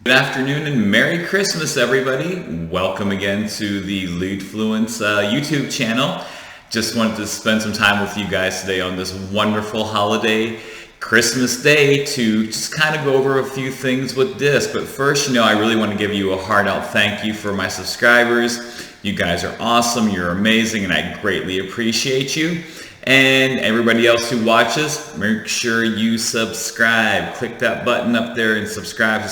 Good afternoon and Merry Christmas, everybody. Welcome again to the Leadfluence YouTube channel. Just wanted to spend some time with you guys today on this wonderful holiday, Christmas Day, to just kind of go over a few things with DISC. But first, I really want to give you a heart-out thank you for my subscribers. You guys are awesome, you're amazing, and I greatly appreciate you. And everybody else who watches, make sure you subscribe. Click that button up there and subscribe.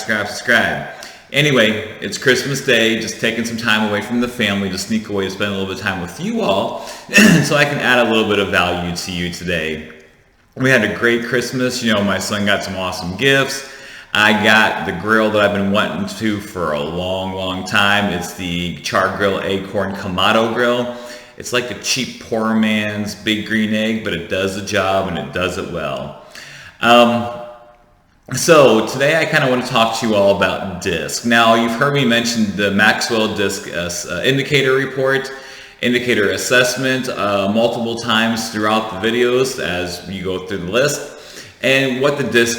Anyway, it's Christmas Day, just taking some time away from the family to sneak away to spend a little bit of time with you all so I can add a little bit of value to you today. We had a great Christmas. My son got some awesome gifts. I got the grill that I've been wanting to for a long time. It's the Char Grill Acorn Kamado Grill. It's like a cheap poor man's big green egg, but it does the job and it does it well. So today I kind of want to talk to you all about DISC. Now, you've heard me mention the Maxwell DISC indicator report, indicator assessment multiple times throughout the videos as you go through the list. And what the DISC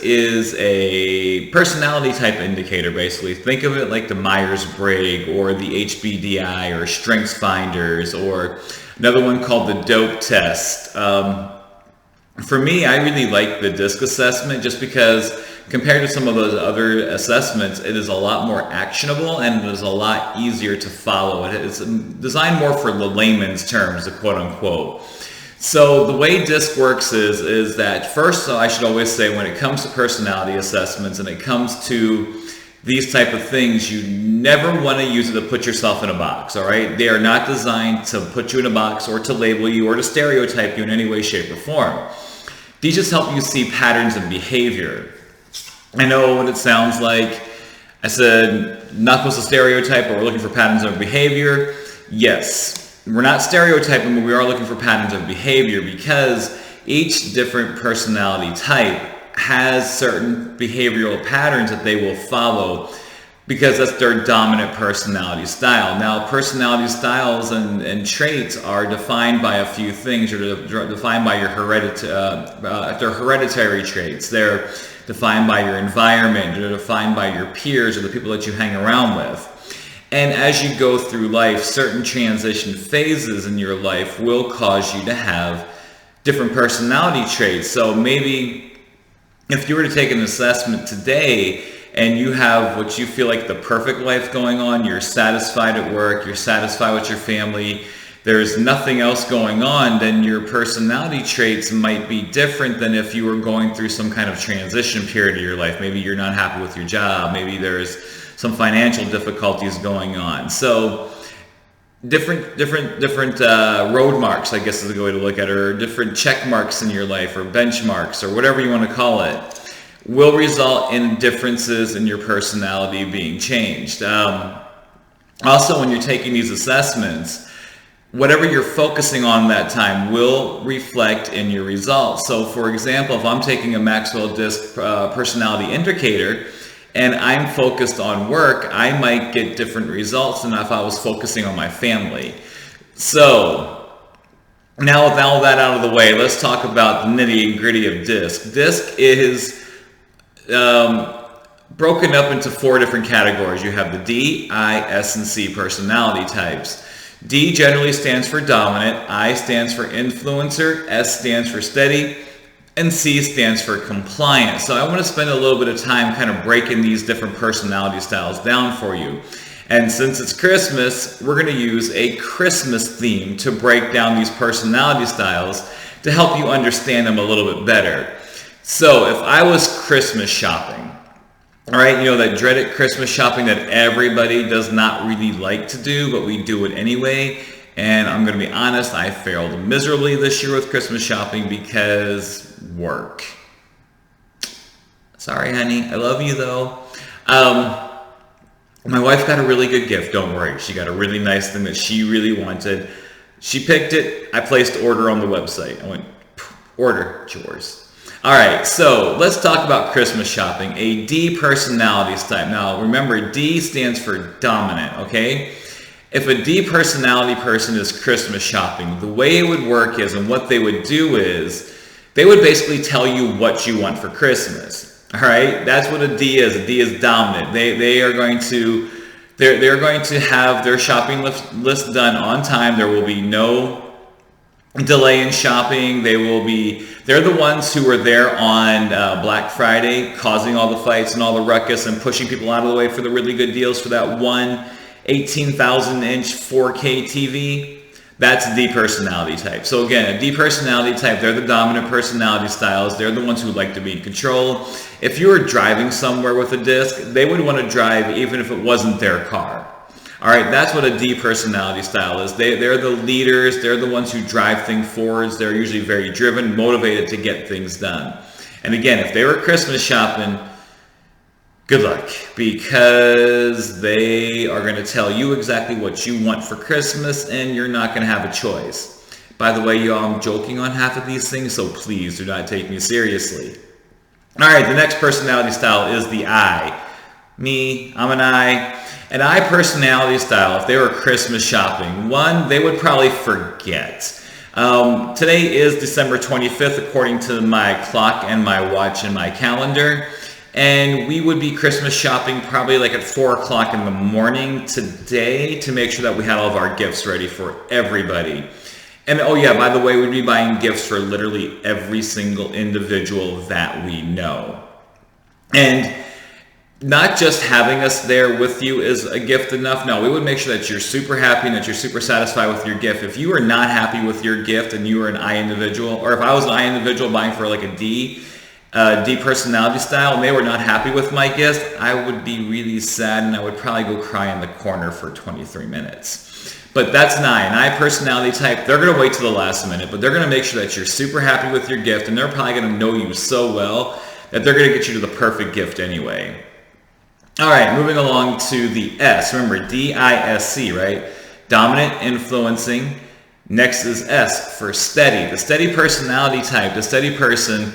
is a personality type indicator, basically. Think of it like the Myers-Briggs or the HBDI or Strengths Finders, or another one called the DOPE test. For me, I really like the DISC assessment just because compared to some of those other assessments, it is a lot more actionable and it is a lot easier to follow. It's designed more for the layman's terms, the quote unquote. So the way DISC works is that first, I should always say, when it comes to personality assessments and it comes to these type of things, you never want to use it to put yourself in a box, all right? They are not designed to put you in a box or to label you or to stereotype you in any way, shape, or form. These just help you see patterns of behavior. I know what it sounds like. I said, not supposed to stereotype, but we're looking for patterns of behavior. Yes. We're not stereotyping, but we are looking for patterns of behavior because each different personality type has certain behavioral patterns that they will follow because that's their dominant personality style. Now, personality styles and traits are defined by a few things. They're defined by your hereditary traits. They're defined by your environment. They're defined by your peers or the people that you hang around with. And as you go through life, certain transition phases in your life will cause you to have different personality traits. So maybe if you were to take an assessment today and you have what you feel like the perfect life going on, you're satisfied at work, you're satisfied with your family, there's nothing else going on, then your personality traits might be different than if you were going through some kind of transition period of your life. Maybe you're not happy with your job, maybe there's some financial difficulties going on. So different road marks, I guess is a good way to look at it, or different check marks in your life or benchmarks or whatever you want to call it, will result in differences in your personality being changed. Also, when you're taking these assessments, whatever you're focusing on that time will reflect in your results. So for example, if I'm taking a Maxwell DISC personality indicator, and I'm focused on work, I might get different results than if I was focusing on my family. So, now with all that out of the way, let's talk about the nitty and gritty of DISC. DISC is broken up into 4 different categories. You have the D, I, S, and C personality types. D generally stands for dominant, I stands for influencer, S stands for steady, and C stands for compliant. So I want to spend a little bit of time kind of breaking these different personality styles down for you. And since it's Christmas, we're going to use a Christmas theme to break down these personality styles to help you understand them a little bit better. So if I was Christmas shopping, all right, that dreaded Christmas shopping that everybody does not really like to do, but we do it anyway. And I'm going to be honest, I failed miserably this year with Christmas shopping because work. Sorry, honey. I love you, though. My wife got a really good gift. Don't worry. She got a really nice thing that she really wanted. She picked it. I placed order on the website. I went, order, it's yours. All right, so let's talk about Christmas shopping. A D personality type. Now, remember, D stands for dominant, okay? If a D personality person is Christmas shopping, the way it would work is, and what they would do is, they would basically tell you what you want for Christmas. All right, that's what a D is. A D is dominant. They are going to they're going to have their shopping list done on time. There will be no delay in shopping. They're the ones who were there on Black Friday, causing all the fights and all the ruckus and pushing people out of the way for the really good deals for that one 18,000-inch 4K TV. That's a D personality type. So again, a D personality type, they're the dominant personality styles. They're the ones who like to be in control. If you were driving somewhere with a disc, they would want to drive even if it wasn't their car. All right, that's what a D personality style is. They're the leaders. They're the ones who drive things forwards. They're usually very driven, motivated to get things done. And again, if they were Christmas shopping, good luck, because they are going to tell you exactly what you want for Christmas, and you're not going to have a choice. By the way, y'all, I'm joking on half of these things, so please do not take me seriously. All right, the next personality style is the I. Me, I'm an I. An I personality style, if they were Christmas shopping, one, they would probably forget. Today is December 25th, according to my clock and my watch and my calendar. And we would be Christmas shopping probably like at 4 o'clock in the morning today to make sure that we had all of our gifts ready for everybody. And oh yeah, by the way, we'd be buying gifts for literally every single individual that we know. And not just having us there with you is a gift enough. No, we would make sure that you're super happy and that you're super satisfied with your gift. If you are not happy with your gift and you are an I individual, or if I was an I individual buying for like a D personality style, and they were not happy with my gift, I would be really sad and I would probably go cry in the corner for 23 minutes. But that's an I personality type. They're going to wait till the last minute, but they're going to make sure that you're super happy with your gift, and they're probably going to know you so well that they're going to get you to the perfect gift anyway. All right, moving along to the S. Remember, D-I-S-C, right? Dominant, influencing. Next is S for steady. The steady personality type, the steady person,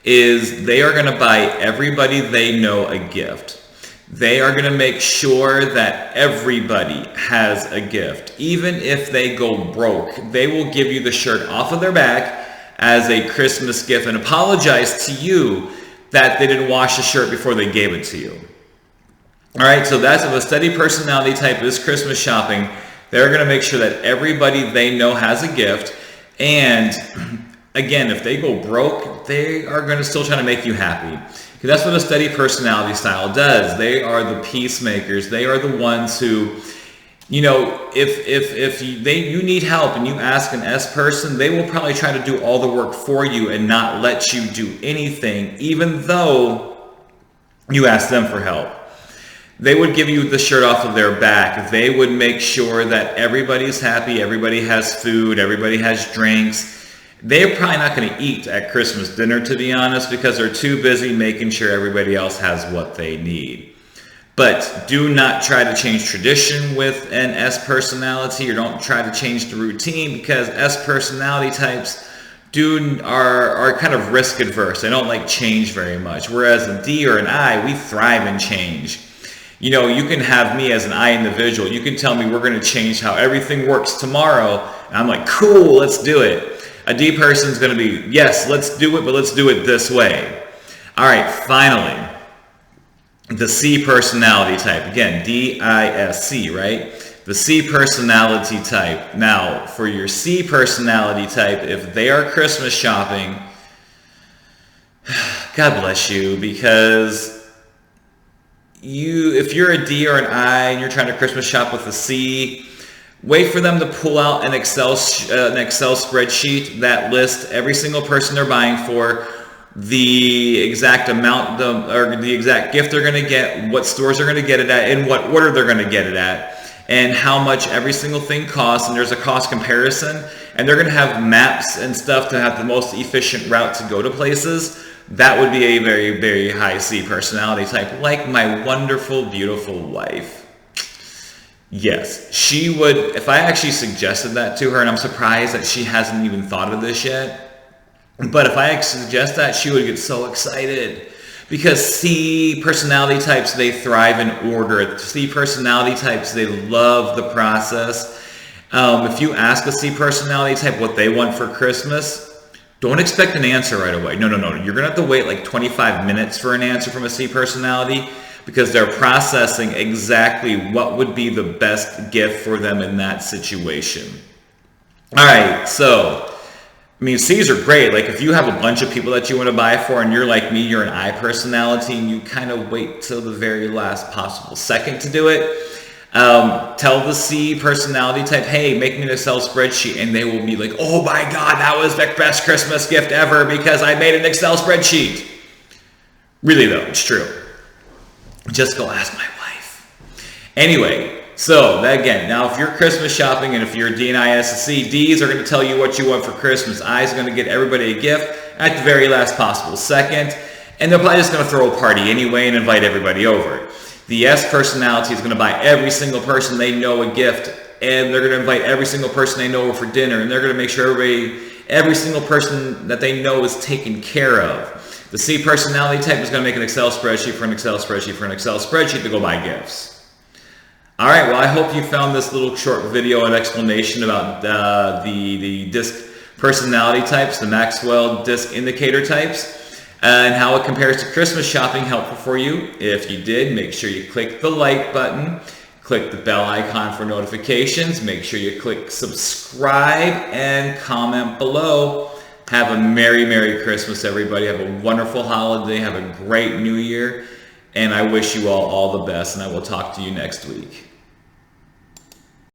they are going to buy everybody they know a gift. They are going to make sure that everybody has a gift. Even if they go broke, they will give you the shirt off of their back as a Christmas gift and apologize to you that they didn't wash the shirt before they gave it to you. All right, so that's if a steady personality type is Christmas shopping, they're going to make sure that everybody they know has a gift. And again, if they go broke, they are going to still try to make you happy. Because that's what a steady personality style does. They are the peacemakers. They are the ones who, you know, if you need help and you ask an S person, they will probably try to do all the work for you and not let you do anything, even though you ask them for help. They would give you the shirt off of their back. They would make sure that everybody's happy, everybody has food, everybody has drinks. They're probably not going to eat at Christmas dinner, to be honest, because they're too busy making sure everybody else has what they need. But do not try to change tradition with an S personality, or don't try to change the routine, because S personality types are kind of risk adverse. They don't like change very much. Whereas a D or an I, we thrive in change. You know, you can have me as an I individual. You can tell me we're going to change how everything works tomorrow. And I'm like, cool, let's do it. A D person is going to be, yes, let's do it, but let's do it this way. All right, finally, the C personality type. Again, D-I-S-C, right? The C personality type. Now, for your C personality type, if they are Christmas shopping, God bless you, because if you're a D or an I and you're trying to Christmas shop with a C, wait for them to pull out an Excel spreadsheet that lists every single person they're buying for, the exact amount, or the exact gift they're going to get, what stores they're going to get it at, in what order they're going to get it at, and how much every single thing costs, and there's a cost comparison, and they're going to have maps and stuff to have the most efficient route to go to places. That would be a very, very high C personality type, like my wonderful, beautiful wife. Yes, she would, if I actually suggested that to her, and I'm surprised that she hasn't even thought of this yet, but if I suggest that, she would get so excited. Because C personality types, they thrive in order. C personality types, they love the process. If you ask a C personality type what they want for Christmas, Don't expect an answer right away. No. You're going to have to wait like 25 minutes for an answer from a C personality, because they're processing exactly what would be the best gift for them in that situation. All right, so, I mean, C's are great. Like, if you have a bunch of people that you want to buy for, and you're like me, you're an I personality, and you kind of wait till the very last possible second to do it, tell the C personality type, hey, make me an Excel spreadsheet, and they will be like, oh my God, that was the best Christmas gift ever because I made an Excel spreadsheet. Really though, it's true. Just go ask my wife. Anyway, so that again, now if you're Christmas shopping and if you're D and I, S and C, D's are going to tell you what you want for Christmas. I's are going to get everybody a gift at the very last possible second, and they're probably just going to throw a party anyway and invite everybody over. The S personality is going to buy every single person they know a gift, and they're going to invite every single person they know over for dinner, and they're going to make sure every single person that they know is taken care of. The C personality type is going to make an Excel spreadsheet for an Excel spreadsheet for an Excel spreadsheet to go buy gifts. All right, well, I hope you found this little short video and explanation about the DISC personality types, the Maxwell DISC indicator types, and how it compares to Christmas shopping helpful for you. If you did, make sure you click the like button, click the bell icon for notifications, make sure you click subscribe, and comment below. Have a Merry Christmas, everybody. Have a wonderful holiday. Have a great New Year. And I wish you all the best, and I will talk to you next week.